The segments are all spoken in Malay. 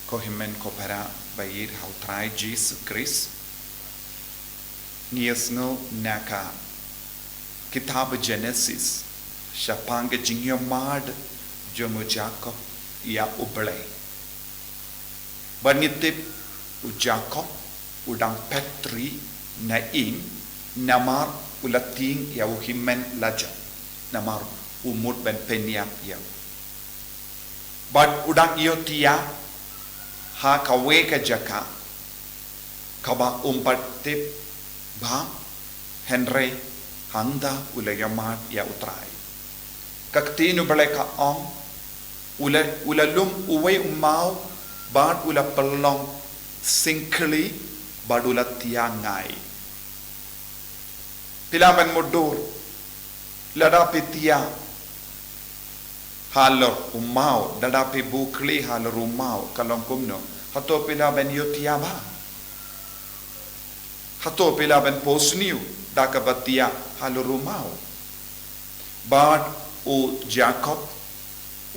Kohimen kopara bayir hautrai Jesus Christ. Niasno naka kitab Genesis. Shapanga jingyo mad jomo Jacob ya ublay. Banitip u Jacob udang petri na ing namar ulating ya uhimen laja. Namar umut ben peniap ya. But udang iyo tiya ha kawe ka jaka kaba umpatip ba Henry handa ulayamat ya utray kaktinu baleka ong ulalum uwe umau bad ula pelong singkli badula tiangai pilaban modur lada pitia halor umau dadapi bukli halor umau kalong kumno hato pila ben yotiaba hato pila ben posniu dakabatia halor umau bad u Jacob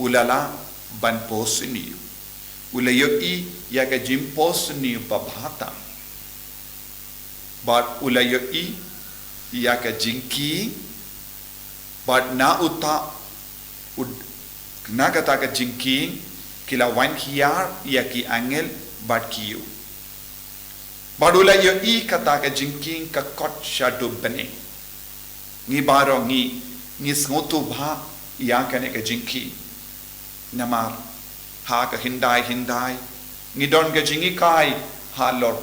ulala ban posniu ulayo i yaga jim posniu babhata bad ulayo i yaga jinki bad na uta Naga taga jingking kila wan hiar ia ki angel bad kiu. Badula yo i kataga jingking ka kot shadu bene. Ngi baro ngi smotu bha ia kane ka jingki. Namar ha ka hindai ngi don ka jingi kai halor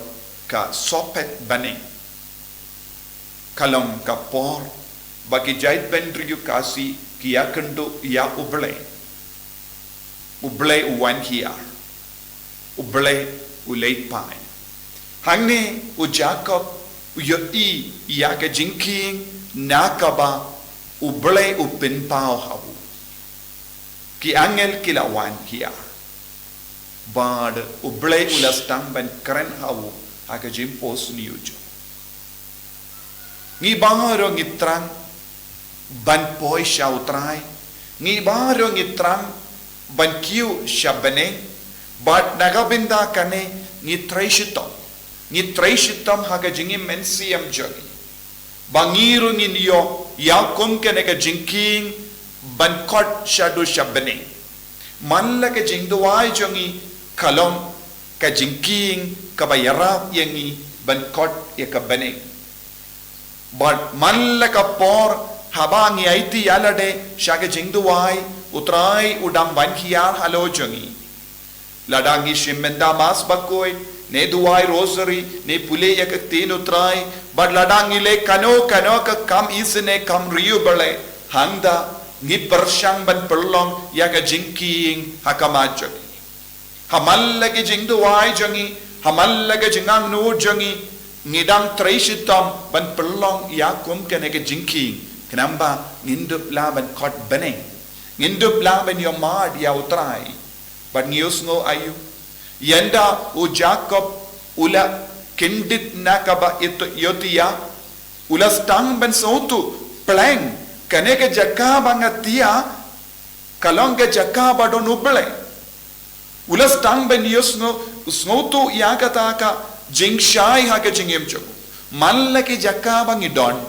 ka sopet bane. Kalom ka por bagi jait bendriyu kasi kia kendo ia ublay uwan hiar ublay ulay pai hangne u Jacob yo i yaga jinking nakaba ublay upin pao habu ki angel kila wan hiar bad ublay ulastang ban kren habu aga jimpos niujo ngi bangaro ngitrang ban poi shautrai ngi baro ngitrang ban kiu shabane bat nagabinda kane ngi traishitam haga jingi mensiam jogi bangiru ngi niyo yakum kene ka jinking ban kot shadu shabane manla ka jingduai jongi kalom ka jinking kabayara yangi ban kot yakabane bat manla ka por habangi aiti yalade shaga jingduai utrai udang banhiar halo jongi ladangi shimenda mas bakoi ne duai rosary ne pule yak tin utrai but ladangi le kano ka kam isne kam riu bale handa ngi pershang ban perlong yak jingking hakama jongi hamalla ge jingduai jongi hamalla ge jingang nu jongi ngidang traishitam ban perlong yakum kene ge jingking kenamba ngindup la ban kot beneng ngindup la ban yomad ya utrai ban ngiusngo ayu yenda u Jacob ula kindit nakaba itu yotia ula stang ban sotu pleng kaneke jaka bangatia kalonga jaka badon uble ula stang ban yusno usnotu yakataka jingshai hake jingem choku mallaki jaka bangidon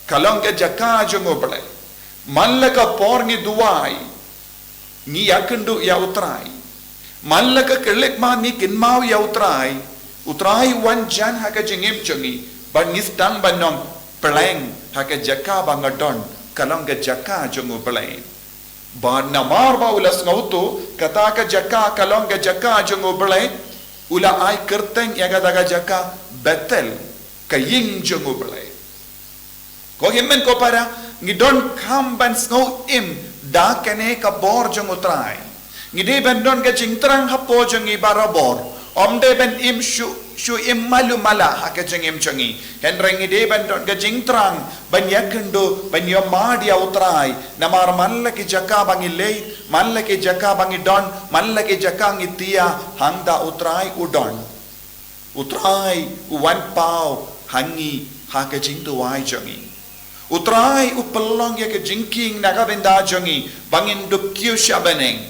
kalonga jaka jongoble mallaka porni duai ni yakundu ya utrai mallaka kelek ma ni kinmau ya utrai wan jan haka jingim jongi ban nistang banong pleng haka jaka bangadon kalonga jaka jongoble ban namar ba ulas ngautu kataka jaka kalonga jaka jongoble ula ai kerteng yaga daga jaka betel kaying jongoble ko himmen ko para ngidon kamban snow im da kene ka bor jong utrai ngide ben don ka jingtrang hapo jong ibarabor omde ben im shu im malu mala haka jong im jongi henreng ngide ben don ka jingtrang ban yakendo ban yomad ya utrai namar mallaki jaka bangile mallaki jaka bangidon mallaki jaka ngitia hangda utrai udon utrai uwan pau hangi haka jingtu wai jongi utrai upelong ya ke jingking naga benda jongi bangin dup kiu shabaneng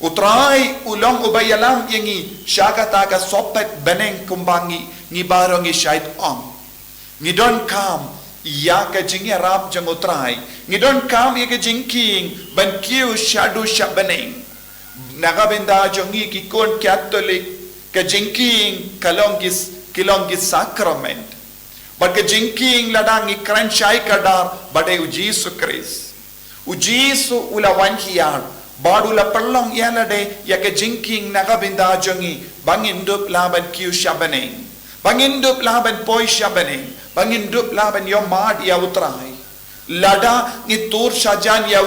Utrai ulong ubayalam yangi syaka taka sopet beneng kumbangi ngi barong ngi syait ong. Ngi don kam ya ka jing yarap jang utrai. Ngi don kam ya ka jing king ban kiu syadu syabeneng. Naga benda jongi ki kon Catholic ka jing king kilong gis sacrament. But ka jing king ladang ngi kran syai kadar bade ujisu Kris. Ujisu ulawan hiyar. Badula perlong yalade ya ke jingking nakabinda jongi bangindup laban kiu syabaneng bangindup laban poi syabaneng bangindup laban yomad ya utrai lada ngitur sajan ya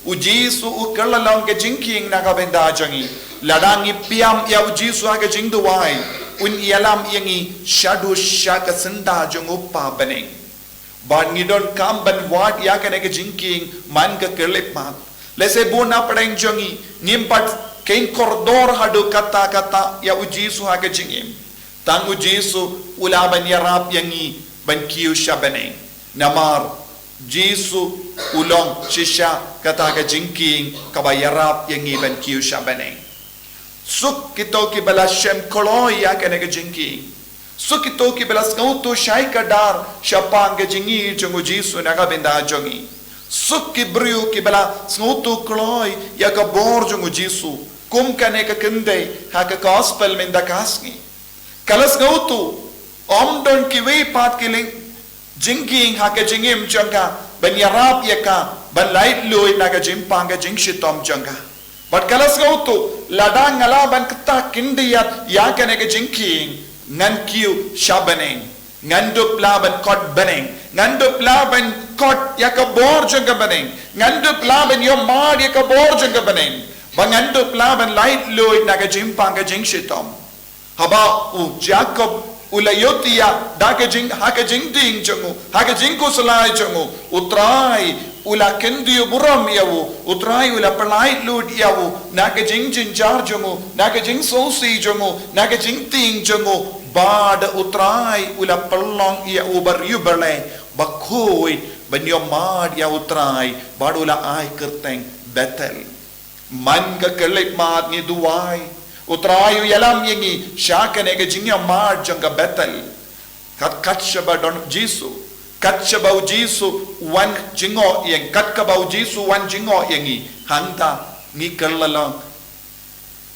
ujisu ukalalong ke jingking nakabinda jongi lada ngipiam ya ujisu ha ke jingduai un yalam yangi shadu shaka senda jongupa baneng ban ngidon kamban wad ya ke jingking man ke kelipmat Lese buna padang jongi ngimpat kain koridor hadu kata ya ujisu ha ke jingim tang ujisu ulaban yarap yangi ban kiu syabaneng namar jisu ulong shisha kata ke jingking kabayarap yangi ban kiu syabaneng suk kito ki bala shem koloi ya ke jingking suk kito ki bala skautu shai kadar syapang ke jingi jong ujisu naga benda jongi Suk ki briu ki bala snutu kloi ya ka borjung ujisu kum kane ka kende ha ka gospel minda kasngi kalas ngautu om don ki wei pat kiling jingking ha ka jingim janga ban yarap ya ka ban light loi na ka jimpang ka jingshitom janga but kalas ngautu ladang ngala ban kata kindiyat ya kane ka jingking ngan kiu shabaneng ngandup laban kot beneng ngandup laban kot ya ka borjang ka beneng ngandup laban yo mad ya ka borjang ka beneng bangandup laban light loy na ka jimpang ka jingshitom haba u Jacob ulayotia da ka jing ha ka jing ding jongu ha ka jing ko salai jongu utrai ula kendio buram yawu utrai ula palai lud yawu na ka jing jar jongu na ka jing sosi jongu na ka jing ting jongu bad utrai ula pelong ia ubar yubale bakoi banyomad ya utrai bad ula ai kerteng Bethel man ka kelip mat ni duai utrai yalam yangi syakane ka jingya mad jang ka Bethel kat shaba don jisu kat shaba jisu wan jingo yang kat ka bau jisu wan jingo yangi hangta ni kelala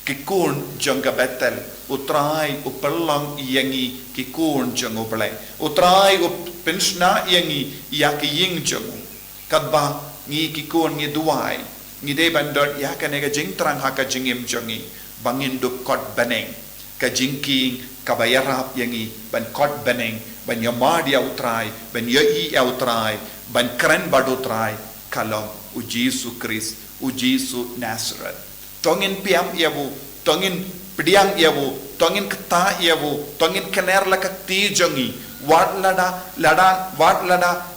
kikun jang ka Bethel utrai upelang yangi kikun jangu pelai utrai upensna yangi ya ki ying jangu kadba ngi kikun ngi duai ngi de bandot ya kane ka jing trang ha ka jingim jangi bangin du kot beneng ka jingking ka bayarap yangi ban kot beneng ban yamad ya utrai ban yai ya utrai ban kran bad utrai kalong ujisu Kris ujisu Nazareth tongin piam yabu tongin Pediang iawu, tongin kata iawu, tongin kener la kakti jongi, wat lada,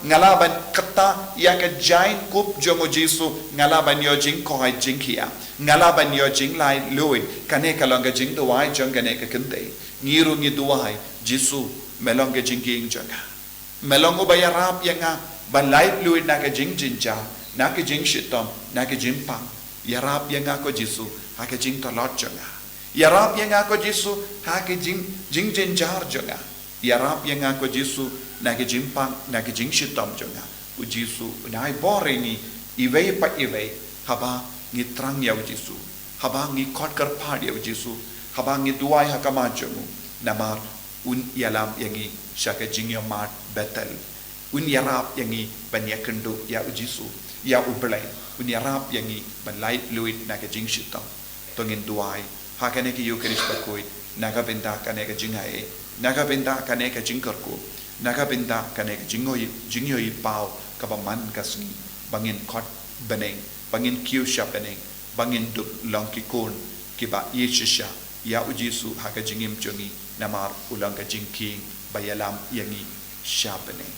ngalaban kata ya ke jain kup jongo jisu, ngalaban yo jing kohai jing kia, ngalaban yo jing lai lui, kane kalong ke jing duai jong kane ke kente, ngiru ngi duai jisu melong ke jing king jonga, melong ubayarap yanga, ban lai lui na ke jing jinja, na ke jing shitom, na ke jing pang, yarap yanga ko jisu, ha ke jing tolot jonga. Yarap yang aku jisu ha ke jing jar jonga yarap yang aku jisu na ke jimpang na ke jing shitam jonga u jisu nai bore ni iwei pa iwei haba ngi trang ya jisu haba ngi kot kar phad ya jisu haba ngi duai ha kama jongu namar un yalam yangi shaka jing yamat Bethel un yarap yangi banyakendu ya jisu ya ublai un yarap yangi ban light luit na ke jing shitam tongin duai hakane ki Eucharist bakoi naga benda kane ka jingai naga benda kane ka jingkarku naga benda kane ka jingoi pau ka baman kasni bangin kot beneng bangin kiusha beneng bangin duk longki kon ki ba yeshisha ya ujisu haka jingim jongi namar ulang ka jingking bayalam yangi sha beneng